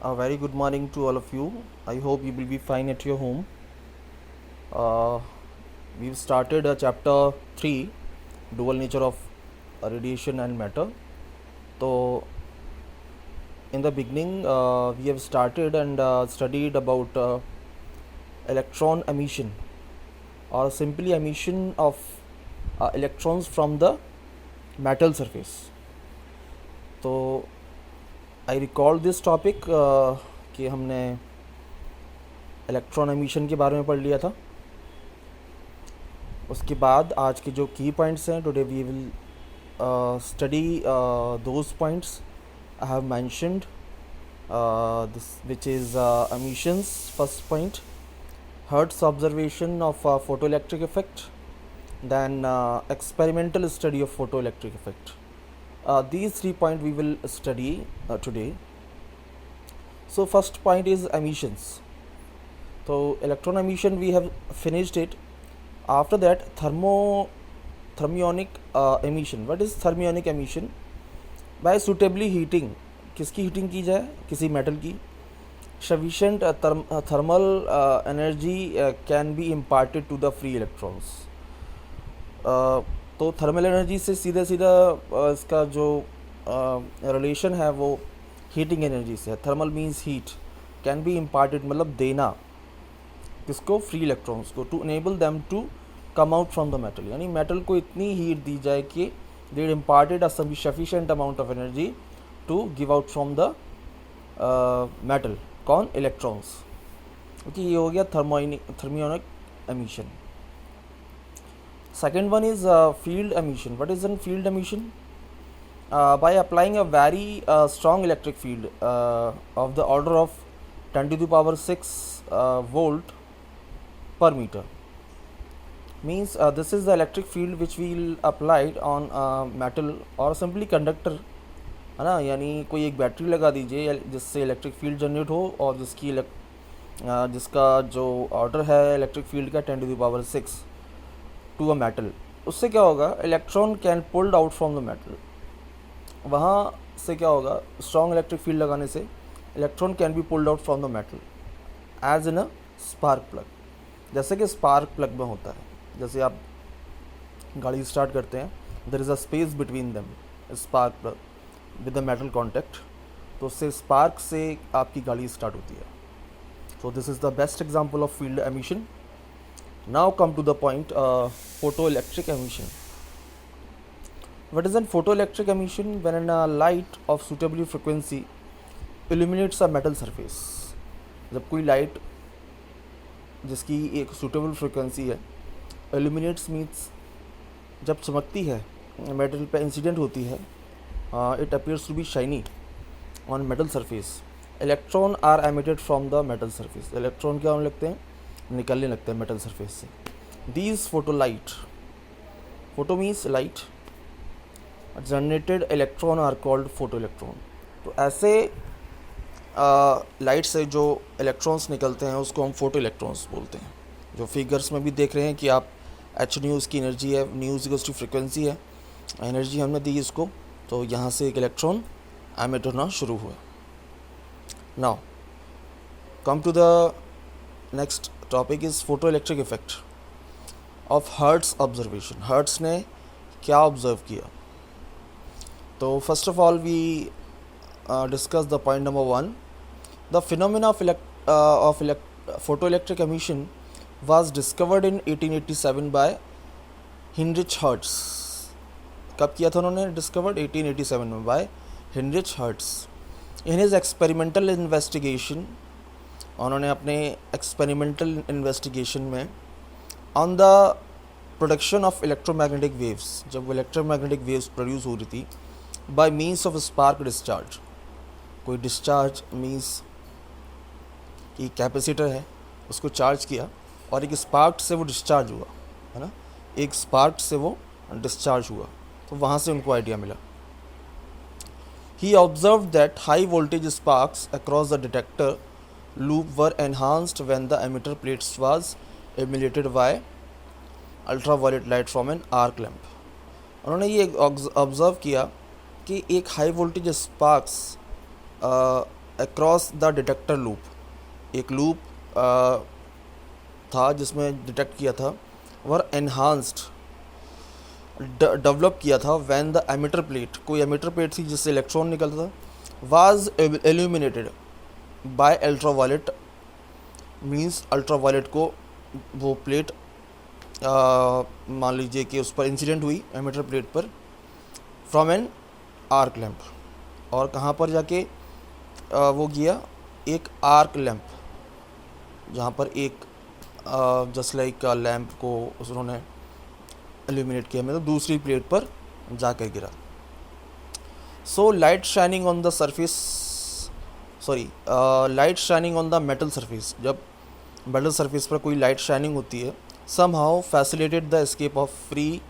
A very good morning to all of you. I hope you will be fine at your home. Uh, we've started chapter 3, dual nature of radiation and matter. So, in the beginning, we have started and studied about electron emission or simply emission of electrons from the metal surface. तो I recall this topic कि हमने electron emission के बारे में पढ़ लिया था. उसके बाद आज के जो की पॉइंट्स हैं, today we will study those points I have mentioned, this which is emissions. First point, Hertz observation of photoelectric effect, then experimental study of photoelectric effect. These 3 points we will study today. So first point is emissions. So electron emission we have finished it. After that, thermionic emission. What is thermionic emission? By suitably heating. किसकी heating की जाए? किसी metal की. Sufficient thermal energy can be imparted to the free electrons. तो thermal energy से सीधा सीधा इसका जो रिलेशन है वो हीटिंग एनर्जी से है. Thermal means heat, can be imparted मतलब देना किसको? फ्री इलेक्ट्रॉन्स को, to enable them to come out from the metal. यानी मेटल को इतनी हीट दी जाए कि they imparted a sufficient amount of energy to give out from the metal. कौन? इलेक्ट्रॉन्स. ओके, ये हो गया thermionic emission. Second one is field emission. What is in field emission? By applying a very strong electric field of the order of 10 to the power 6 volt per meter. Means this is the electric field which we will apply on metal or simply conductor, है ना. यानी कोई एक battery लगा दीजिए जिससे electric field generate हो और जिसका जो ऑर्डर है इलेक्ट्रिक फील्ड का 10 to the power 6 to a metal. उससे क्या होगा? Electron can pulled out from the metal. वहाँ से क्या होगा? स्ट्रॉन्ग इलेक्ट्रिक फील्ड लगाने से electron can be pulled out from the metal as in a spark plug. जैसे कि स्पार्क प्लग में होता है, जैसे आप गाड़ी स्टार्ट करते हैं, there is a space between them, spark plug with the metal contact, तो उससे स्पार्क से आपकी गाड़ी स्टार्ट होती है. So this is the best example of field emission. Now come to the point, photoelectric emission. What is a photoelectric emission? When a light of suitable frequency illuminates a metal surface. जब कोई light जिसकी एक suitable frequency है, illuminates means जब चमकती है, metal पे incident होती है, it appears to be shiny on metal surface. Electron are emitted from the metal surface. Electron क्या होने लगते हैं? निकलने लगते हैं मेटल सरफेस से. These photolight, photo means light, generated electron are called photo electron. तो ऐसे लाइट से जो इलेक्ट्रॉन्स निकलते हैं उसको हम फोटो इलेक्ट्रॉन्स बोलते हैं. जो फिगर्स में भी देख रहे हैं कि आप एच न्यूज़ की एनर्जी है, न्यूज़ इक्वल्स टू फ्रिक्वेंसी है, एनर्जी हमने दी इसको, तो यहाँ से एक इलेक्ट्रॉन एमिट होना शुरू हुआ. Now come to the next topic is photoelectric effect of Hertz observation. Hertz ने क्या ऑब्जर्व किया? तो first of all we discuss the point number 1. The phenomena of photoelectric emission was discovered in 1887 by Heinrich Hertz. कब किया था उन्होंने discovered? 1887 में, by Heinrich Hertz. In his experimental investigation, उन्होंने अपने एक्सपेरिमेंटल इन्वेस्टिगेशन में on the production of electromagnetic waves, जब वो इलेक्ट्रोमैग्नेटिक वेव्स प्रोड्यूस हो रही थी bye means of spark discharge. कोई डिस्चार्ज मीन्स कि कैपेसिटर है, उसको चार्ज किया और एक स्पार्क से वो डिस्चार्ज हुआ, है ना, एक स्पार्क से वो डिस्चार्ज हुआ, तो वहाँ से उनको आइडिया मिला. He observe that high voltage sparks across the detector loop were enhanced when the emitter plates was emulated by ultraviolet light from an arc lamp. उन्होंने ये ऑब्ज़र्व किया कि एक high voltage sparks across the detector loop, एक loop था जिसमें detect किया था, वर एनहांस्ड डेवलप किया था व्हेन द एमिटर प्लेट, कोई एमिटर प्लेट थी जिससे इलेक्ट्रॉन निकलता था, was illuminated by ultraviolet, means ultraviolet को वो प्लेट मान लीजिए कि उस पर इंसिडेंट हुई एमिटर प्लेट पर फ्रॉम एन आर्क लैम्प, और कहाँ पर जाके वो किया, एक आर्क लैम्प, जहाँ पर एक जस्ट लाइक लैम्प को उन्होंने इल्यूमिनेट किया, मतलब दूसरी प्लेट पर जाकर गिरा. So light shining on the surface, light shining on the metal surface, जब मेटल सरफेस पर कोई लाइट शाइनिंग होती है, somehow facilitated the escape of free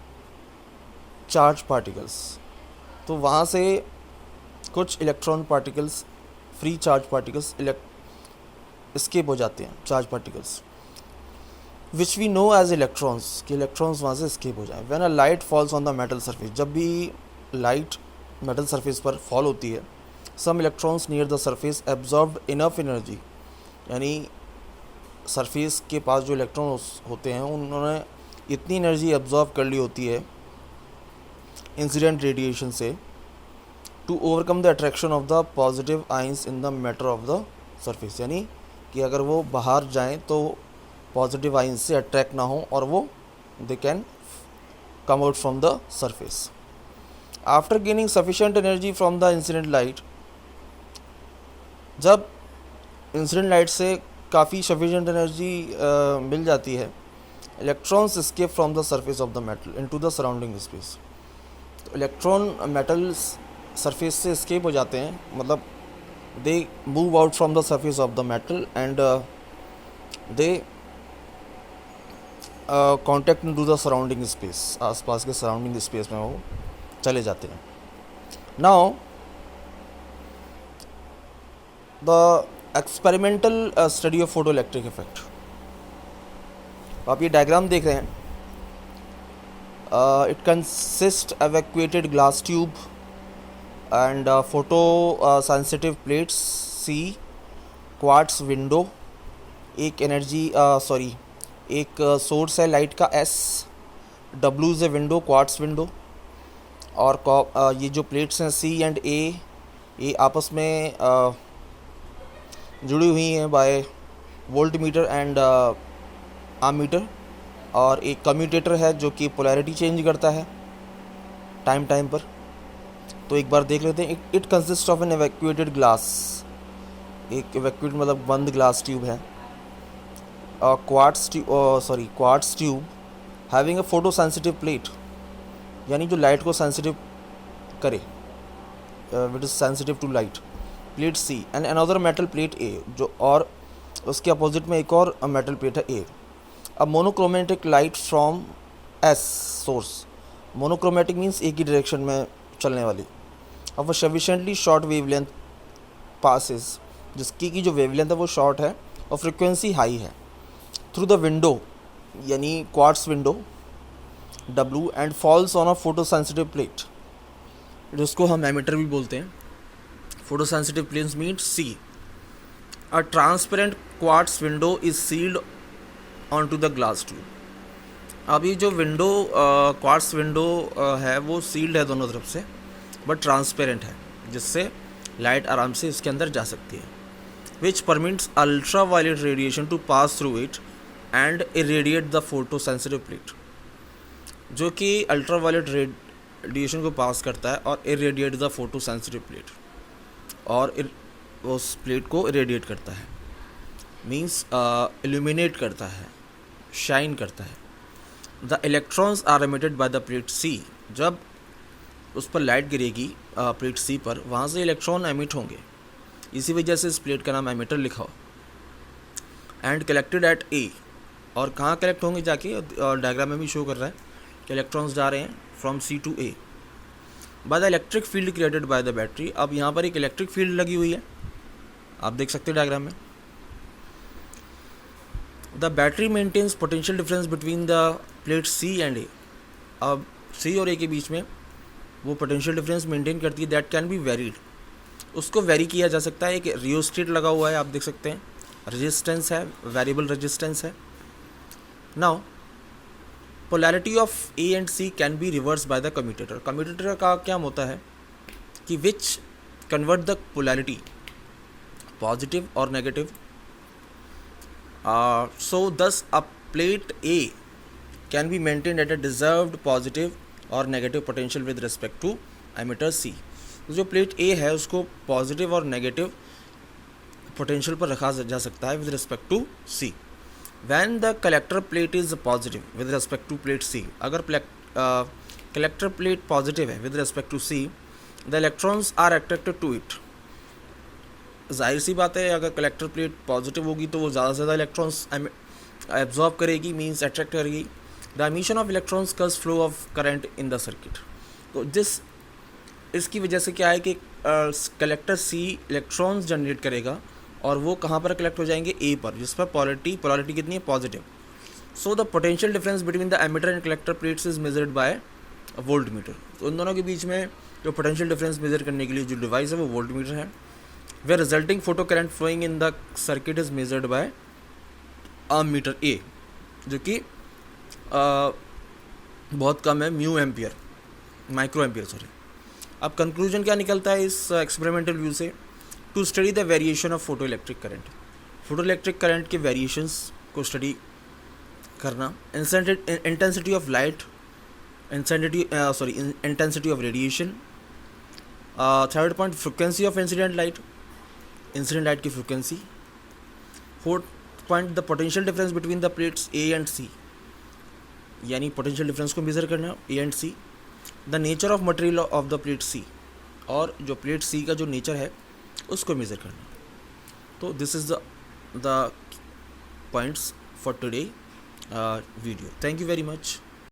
charge particles, तो वहाँ से कुछ electron particles, free charge particles escape हो जाते हैं, charge particles which we know as electrons, कि इलेक्ट्रॉन्स वहाँ से escape हो जाए. When a light falls on the metal surface, जब भी लाइट मेटल सरफेस पर फॉल होती है, some electrons near the surface absorbed enough energy, यानी सरफेस के पास जो इलेक्ट्रॉन होते हैं उन्होंने इतनी एनर्जी एब्जॉर्ब कर ली होती है इंसिडेंट रेडिएशन से, to overcome the attraction of the positive ions in the matter of the surface, यानी कि अगर वो बाहर जाएं तो पॉजिटिव आइंस से अट्रैक्ट ना हो और वो they can come out from the surface. After gaining sufficient energy from the incident light, जब इंसिडेंट लाइट से काफ़ी सफिशेंट एनर्जी मिल जाती है, electrons escape from the surface of the metal into the surrounding space, तो electron metal surface से escape हो जाते हैं, मतलब they move out from the surface of the metal and they contact into the surrounding space, आसपास के surrounding space में वो चले जाते हैं. Now the experimental study of photo electric effect, आप ये डायग्राम देख रहे हैं, it consist evacuated glass tube and photo sensitive plates C, quartz window, एक एक सोर्स है लाइट का S, W is a window, quartz window, और ये जो प्लेट्स हैं C एंड A, ये आपस में जुड़ी हुई हैं by voltmeter and ammeter, और एक कम्यूटेटर है जो कि पोलैरिटी चेंज करता है टाइम पर. तो एक बार देख लेते हैं. It consist of an evacuated glass, एक एवैक्यूएट मतलब बंद ग्लास ट्यूब है, quartz tube having a photo sensitive plate, यानी जो लाइट को सेंसिटिव करे, which is sensitive to light, plate C and another metal plate A, जो और उसके अपोजिट में एक और मेटल प्लेट है A. A monochromatic light from S source, monochromatic means एक ही डायरेक्शन में चलने वाली, of a sufficiently short wavelength passes, जिसकी की जो वेवलेंथ है वो शॉर्ट है और फ्रिक्वेंसी हाई है, थ्रू द विंडो यानी quartz window W and falls on a photo sensitive plate, जिसको हम एमिटर भी बोलते हैं. Photosensitive planes means C. A transparent quartz window is sealed onto the glass tube. अब ये जो विंडो क्वार्ट्स विंडो है वो सील्ड है दोनों तरफ से, बट ट्रांसपेरेंट है, जिससे लाइट आराम से इसके अंदर जा सकती है. Which permits ultra violet radiation to pass through it and irradiate the photo sensitive plate, जो कि अल्ट्रा वायलेट रेडिएशन को पास करता है और irradiate the photo sensitive plate, और उस प्लेट को इरेडिएट करता है, मीन्स इल्यूमिनेट करता है, शाइन करता है. The electrons are emitted by the plate C, जब उस पर लाइट गिरेगी प्लेट C पर, वहाँ से इलेक्ट्रॉन एमिट होंगे, इसी वजह से इस प्लेट का नाम एमिटर लिखा हो. एंड कलेक्टेड एट A, और कहाँ कलेक्ट होंगे जाके, डायग्राम में भी शो कर रहा है कि इलेक्ट्रॉन्स जा रहे हैं from C to A by the electric field created by the battery. अब यहाँ पर एक इलेक्ट्रिक फील्ड लगी हुई है, आप देख सकते हैं डायग्राम में. The battery maintains potential difference between the plate C and A. अब C और A के बीच में वो पोटेंशियल डिफरेंस मेंटेन करती है, दैट कैन बी वेरीड. उसको वेरी किया जा सकता है। एक रियोस्टेट लगा हुआ है, आप देख सकते हैं, रेजिस्टेंस है, वेरिएबल रेजिस्टेंस है। Now polarity of A and C can be reverse by the commutator. Commutator का काम होता है कि which convert the polarity positive और negative. So thus a plate A can be maintained at a deserved positive or negative potential with respect to emitter C। जो plate A है उसको positive और नेगेटिव पोटेंशियल पर रखा जा सकता है with respect to C। When the collector plate is positive with respect to plate C, अगर कलेक्टर प्लेट पॉजिटिव है with respect to C, the electrons are attracted to it. जाहिर सी बात है, अगर कलेक्टर प्लेट पॉजिटिव होगी तो वो ज़्यादा से ज़्यादा इलेक्ट्रॉन्स एब्जॉर्ब करेगी, मींस अट्रैक्ट करेगी। द एमिशन ऑफ इलेक्ट्रॉन्स कज flow of current in the circuit. तो इसकी वजह से क्या है कि कलेक्टर सी इलेक्ट्रॉन्स जनरेट करेगा और वो कहाँ पर कलेक्ट हो जाएंगे, ए पर, जिस पर पोलैरिटी कितनी है, positive. So the potential difference between the emitter and collector plates is measured by volt meter. तो उन दोनों के बीच में जो पोटेंशियल डिफरेंस मेजर करने के लिए जो डिवाइस है वो वोल्ट मीटर है। where resulting photo current flowing in the circuit is measured by ammeter A, जो कि बहुत कम है, mu ampere, micro ampere sorry. अब कंक्लूजन क्या निकलता है इस एक्सपेरिमेंटल व्यू से? To study the variation of photo electric current, photo electric current के वेरिएशंस को स्टडी करना, intensity of light, intensity of radiation. Third point, frequency of incident light की फ्रिक्वेंसी। Fourth point, the potential difference between the plates A and C, यानी potential difference को measure करना A and C. The nature of material of the plate C, और जो plate सी का जो nature है उसको मेजर करना। तो this is the points for today video. Thank you very much.